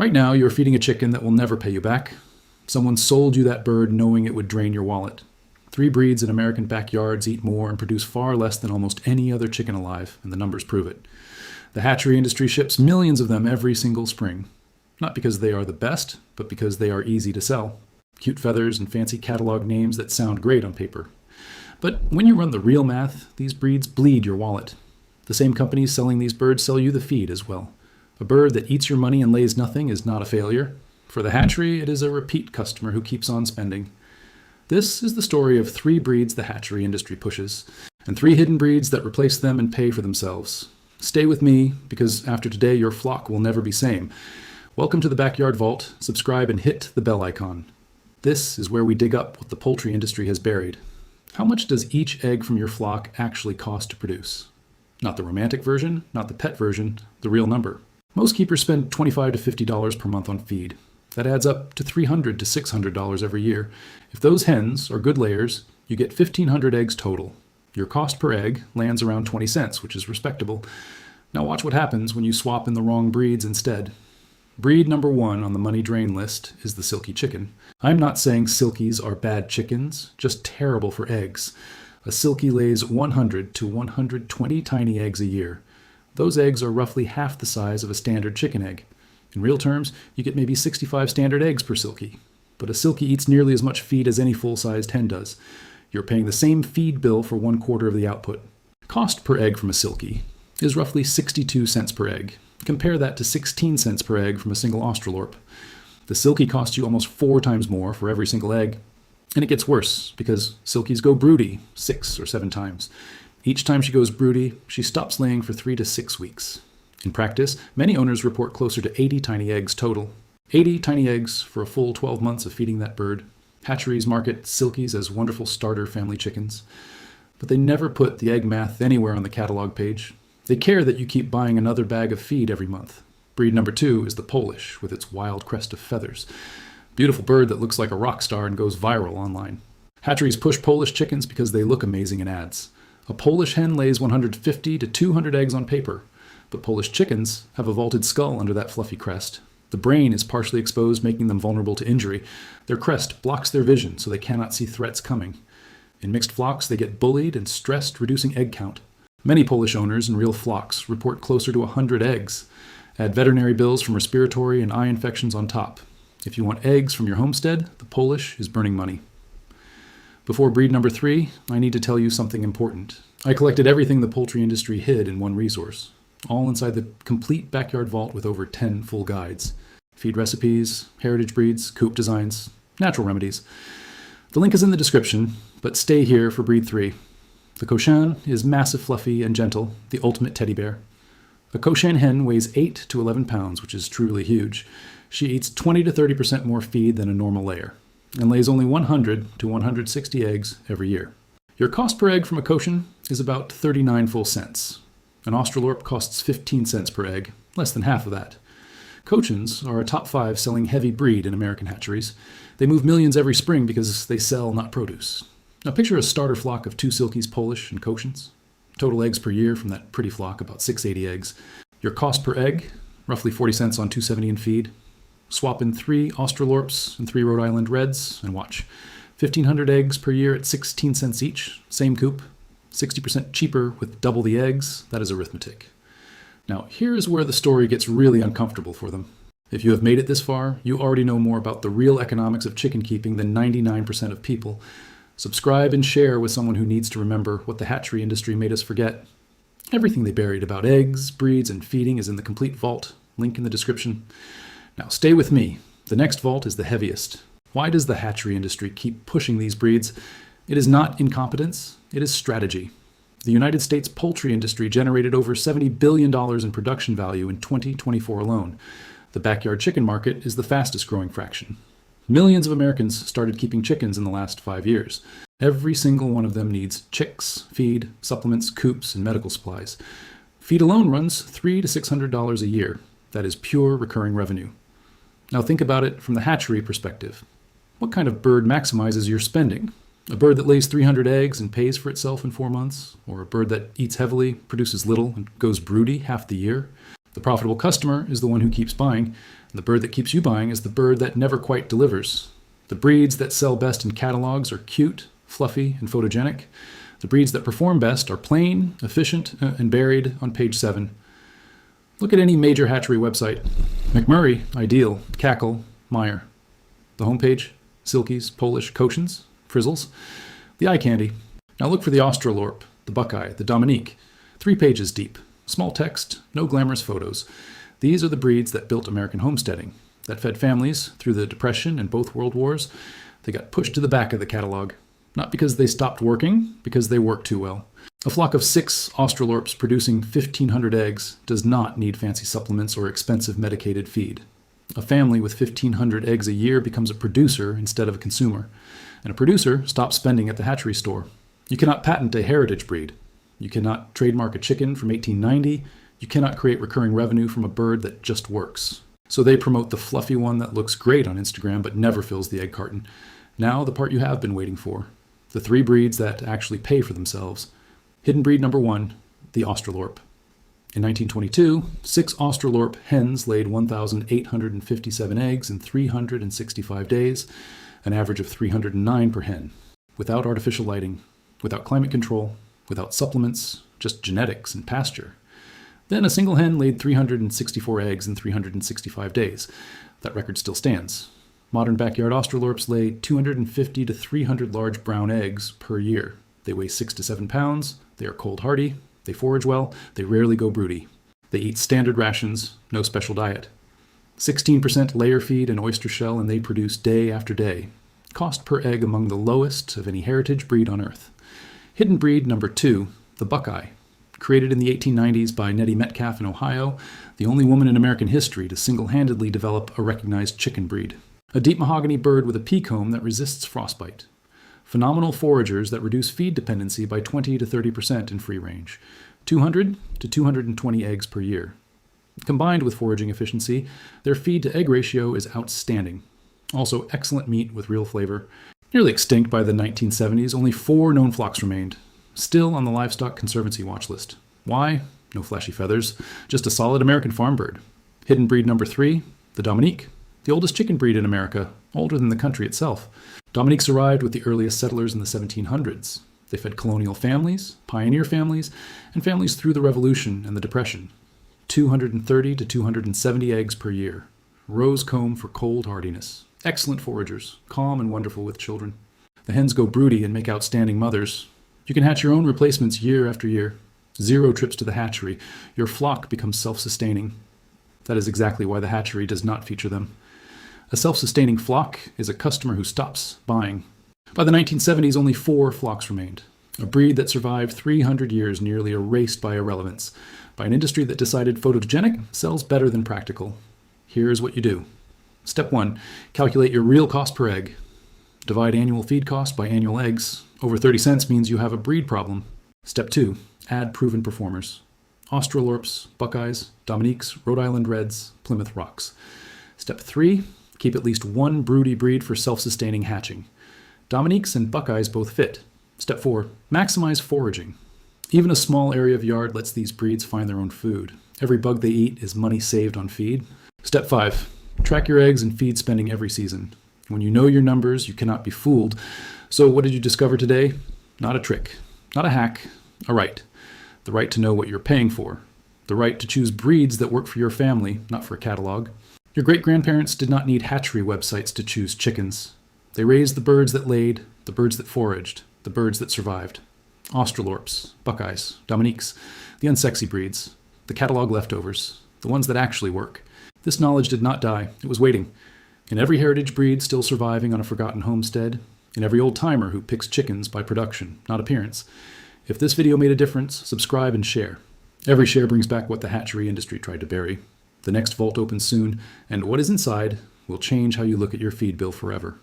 Right now, you're feeding a chicken that will never pay you back. Someone sold you that bird knowing it would drain your wallet. 3 breeds in American backyards eat more and produce far less than almost any other chicken alive, and the numbers prove it. The hatchery industry ships millions of them every single spring. Not because they are the best, but because they are easy to sell. Cute feathers and fancy catalog names that sound great on paper. But when you run the real math, these breeds bleed your wallet. The same companies selling these birds sell you the feed as well. A bird that eats your money and lays nothing is not a failure. For the hatchery, it is a repeat customer who keeps on spending. This is the story of 3 breeds the hatchery industry pushes, and 3 hidden breeds that replace them and pay for themselves. Stay with me, because after today, your flock will never be same. Welcome to the Backyard Vault. Subscribe and hit the bell icon. This is where we dig up what the poultry industry has buried. How much does each egg from your flock actually cost to produce? Not the romantic version, not the pet version, the real number. Most keepers spend $25 to $50 per month on feed. That adds up to $300 to $600 every year. If those hens are good layers, you get 1,500 eggs total. Your cost per egg lands around 20 cents, which is respectable. Now watch what happens when you swap in the wrong breeds instead. Breed number 1 on the money drain list is the silky chicken. I'm not saying silkies are bad chickens, just terrible for eggs. A silky lays 100 to 120 tiny eggs a year. Those eggs are roughly half the size of a standard chicken egg. In real terms, you get maybe 65 standard eggs per silky. But a silky eats nearly as much feed as any full-sized hen does. You're paying the same feed bill for 1/4 of the output. Cost per egg from a silky is roughly 62 cents per egg. Compare that to 16 cents per egg from a single Australorp. The silky costs you almost 4 times more for every single egg. And it gets worse, because silkies go broody 6 or 7 times. Each time she goes broody, she stops laying for 3 to 6 weeks. In practice, many owners report closer to 80 tiny eggs total. 80 tiny eggs for a full 12 months of feeding that bird. Hatcheries market silkies as wonderful starter family chickens. But they never put the egg math anywhere on the catalog page. They care that you keep buying another bag of feed every month. Breed number 2 is the Polish, with its wild crest of feathers. Beautiful bird that looks like a rock star and goes viral online. Hatcheries push Polish chickens because they look amazing in ads. A Polish hen lays 150 to 200 eggs on paper, but Polish chickens have a vaulted skull under that fluffy crest. The brain is partially exposed, making them vulnerable to injury. Their crest blocks their vision, so they cannot see threats coming. In mixed flocks, they get bullied and stressed, reducing egg count. Many Polish owners in real flocks report closer to 100 eggs. Add veterinary bills from respiratory and eye infections on top. If you want eggs from your homestead, the Polish is burning money. Before breed number 3, I need to tell you something important. I collected everything the poultry industry hid in one resource, all inside the complete backyard vault with over 10 full guides. Feed recipes, heritage breeds, coop designs, natural remedies. The link is in the description, but stay here for breed 3. The Cochin is massive, fluffy, and gentle, the ultimate teddy bear. A Cochin hen weighs 8 to 11 pounds, which is truly huge. She eats 20 to 30% more feed than a normal layer, and lays only 100 to 160 eggs every year. Your cost per egg from a Cochin is about 39 full cents. An Australorp costs 15 cents per egg, less than half of that. Cochins are a top 5 selling heavy breed in American hatcheries. They move millions every spring because they sell, not produce. Now picture a starter flock of 2 silkies, Polish, and Cochins. Total eggs per year from that pretty flock, about 680 eggs. Your cost per egg, roughly 40 cents on $2.70 in feed. Swap in 3 Australorps and 3 Rhode Island Reds, and watch. 1,500 eggs per year at 16 cents each, same coop. 60% cheaper with double the eggs. That is arithmetic. Now, here's where the story gets really uncomfortable for them. If you have made it this far, you already know more about the real economics of chicken keeping than 99% of people. Subscribe and share with someone who needs to remember what the hatchery industry made us forget. Everything they buried about eggs, breeds, and feeding is in the complete vault. Link in the description. Now, stay with me. The next vault is the heaviest. Why does the hatchery industry keep pushing these breeds? It is not incompetence, it is strategy. The United States poultry industry generated over $70 billion in production value in 2024 alone. The backyard chicken market is the fastest growing fraction. Millions of Americans started keeping chickens in the last 5 years. Every single one of them needs chicks, feed, supplements, coops, and medical supplies. Feed alone runs $300 to $600 a year. That is pure recurring revenue. Now think about it from the hatchery perspective. What kind of bird maximizes your spending? A bird that lays 300 eggs and pays for itself in 4 months? Or a bird that eats heavily, produces little, and goes broody half the year? The profitable customer is the one who keeps buying. And the bird that keeps you buying is the bird that never quite delivers. The breeds that sell best in catalogs are cute, fluffy, and photogenic. The breeds that perform best are plain, efficient, and buried on page 7. Look at any major hatchery website. McMurray, Ideal, Cackle, Meyer. The homepage, Silkies, Polish, Cochins, Frizzles. The eye candy. Now look for the Australorp, the Buckeye, the Dominique. 3 pages deep. Small text, no glamorous photos. These are the breeds that built American homesteading, that fed families through the Depression and both World Wars. They got pushed to the back of the catalog. Not because they stopped working, because they worked too well. A flock of 6 Australorps producing 1,500 eggs does not need fancy supplements or expensive medicated feed. A family with 1,500 eggs a year becomes a producer instead of a consumer. And a producer stops spending at the hatchery store. You cannot patent a heritage breed. You cannot trademark a chicken from 1890. You cannot create recurring revenue from a bird that just works. So they promote the fluffy one that looks great on Instagram but never fills the egg carton. Now the part you have been waiting for. The 3 breeds that actually pay for themselves. Hidden breed number 1, the Australorp. In 1922, 6 Australorp hens laid 1,857 eggs in 365 days, an average of 309 per hen, without artificial lighting, without climate control, without supplements, just genetics and pasture. Then a single hen laid 364 eggs in 365 days. That record still stands. Modern backyard Australorps lay 250 to 300 large brown eggs per year. They weigh 6 to 7 pounds, they are cold hardy, they forage well, they rarely go broody. They eat standard rations, no special diet. 16% layer feed and oyster shell, and they produce day after day. Cost per egg among the lowest of any heritage breed on earth. Hidden breed number 2, the Buckeye. Created in the 1890s by Nettie Metcalf in Ohio, the only woman in American history to single-handedly develop a recognized chicken breed. A deep mahogany bird with a pea-comb that resists frostbite. Phenomenal foragers that reduce feed dependency by 20 to 30% in free range. 200 to 220 eggs per year. Combined with foraging efficiency, their feed-to-egg ratio is outstanding. Also excellent meat with real flavor. Nearly extinct by the 1970s, only 4 known flocks remained. Still on the Livestock Conservancy watch list. Why? No flashy feathers, just a solid American farm bird. Hidden breed number 3, the Dominique. The oldest chicken breed in America, older than the country itself. Dominiques arrived with the earliest settlers in the 1700s. They fed colonial families, pioneer families, and families through the Revolution and the Depression. 230 to 270 eggs per year. Rose comb for cold hardiness. Excellent foragers, calm and wonderful with children. The hens go broody and make outstanding mothers. You can hatch your own replacements year after year. 0 trips to the hatchery. Your flock becomes self-sustaining. That is exactly why the hatchery does not feature them. A self-sustaining flock is a customer who stops buying. By the 1970s, only 4 flocks remained. A breed that survived 300 years nearly erased by irrelevance, by an industry that decided photogenic sells better than practical. Here's what you do. Step 1, calculate your real cost per egg. Divide annual feed cost by annual eggs. Over 30 cents means you have a breed problem. Step 2, add proven performers. Australorps, Buckeyes, Dominiques, Rhode Island Reds, Plymouth Rocks. Step 3, keep at least 1 broody breed for self-sustaining hatching. Dominiques and Buckeyes both fit. Step 4, maximize foraging. Even a small area of yard lets these breeds find their own food. Every bug they eat is money saved on feed. Step 5, track your eggs and feed spending every season. When you know your numbers, you cannot be fooled. So what did you discover today? Not a trick, not a hack, a right. The right to know what you're paying for. The right to choose breeds that work for your family, not for a catalog. Your great-grandparents did not need hatchery websites to choose chickens. They raised the birds that laid, the birds that foraged, the birds that survived. Australorps, Buckeyes, Dominiques, the unsexy breeds, the catalog leftovers, the ones that actually work. This knowledge did not die, it was waiting. In every heritage breed still surviving on a forgotten homestead, in every old-timer who picks chickens by production, not appearance. If this video made a difference, subscribe and share. Every share brings back what the hatchery industry tried to bury. The next vault opens soon, and what is inside will change how you look at your feed bill forever.